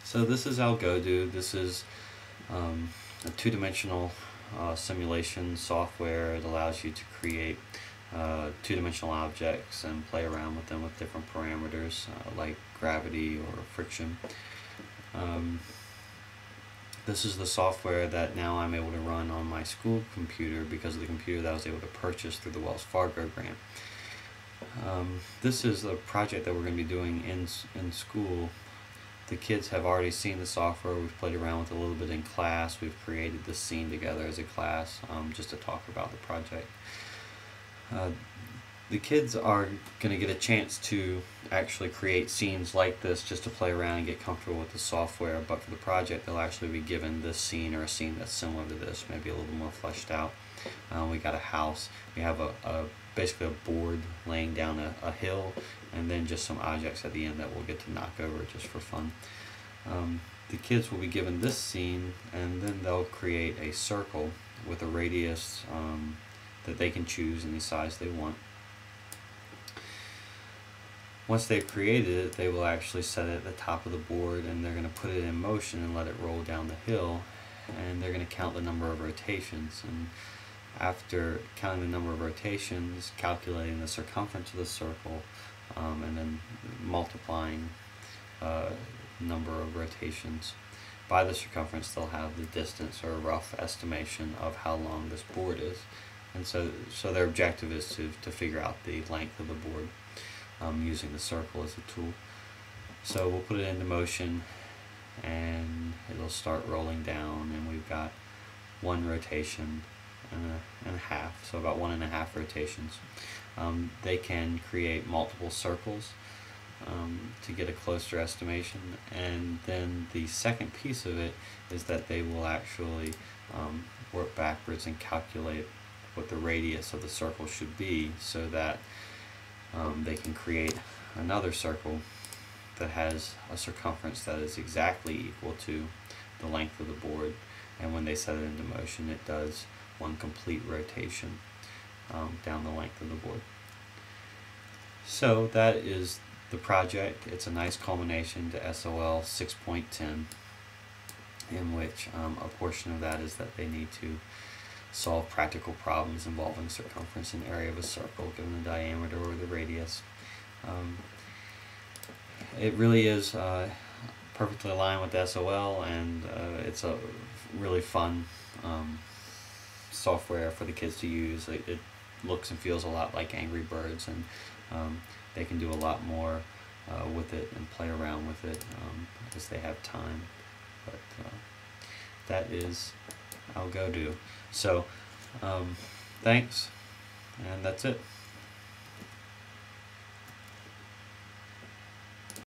So this is Algodoo. This is a two-dimensional simulation software. It allows you to create two-dimensional objects and play around with them with different parameters like gravity or friction. This is the software that now I'm able to run on my school computer because of the computer that I was able to purchase through the Wells Fargo grant. This is a project that we're going to be doing in school. The kids have already seen the software. We've played around with it a little bit in class. We've created this scene together as a class just to talk about the project. The kids are going to get a chance to actually create scenes like this just to play around and get comfortable with the software, but for the project they'll actually be given this scene or a scene that's similar to this, maybe a little more fleshed out. We got a house. We have basically a board laying down a hill, and then just some objects at the end that we'll get to knock over just for fun. The kids will be given this scene, and then they'll create a circle with a radius that they can choose any size they want. Once they've created it, they will actually set it at the top of the board, and they're going to put it in motion and let it roll down the hill, and they're going to count the number of rotations. And after counting the number of rotations, calculating the circumference of the circle, and then multiplying number of rotations by the circumference, they'll have the distance or a rough estimation of how long this board is. And so their objective is to figure out the length of the board using the circle as a tool. So we'll put it into motion and it'll start rolling down, and we've got one rotation and a half, so about 1.5 rotations. They can create multiple circles to get a closer estimation, and then the second piece of it is that they will actually work backwards and calculate what the radius of the circle should be, so that they can create another circle that has a circumference that is exactly equal to the length of the board, and when they set it into motion it does one complete rotation down the length of the board. So that is the project. It's a nice culmination to SOL 6.10, in which a portion of that is that they need to solve practical problems involving circumference and area of a circle given the diameter or the radius. It really is perfectly aligned with SOL, and it's a really fun software for the kids to use. It looks and feels a lot like Angry Birds, and they can do a lot more with it and play around with it as they have time. But that is Algodoo. So thanks, and that's it.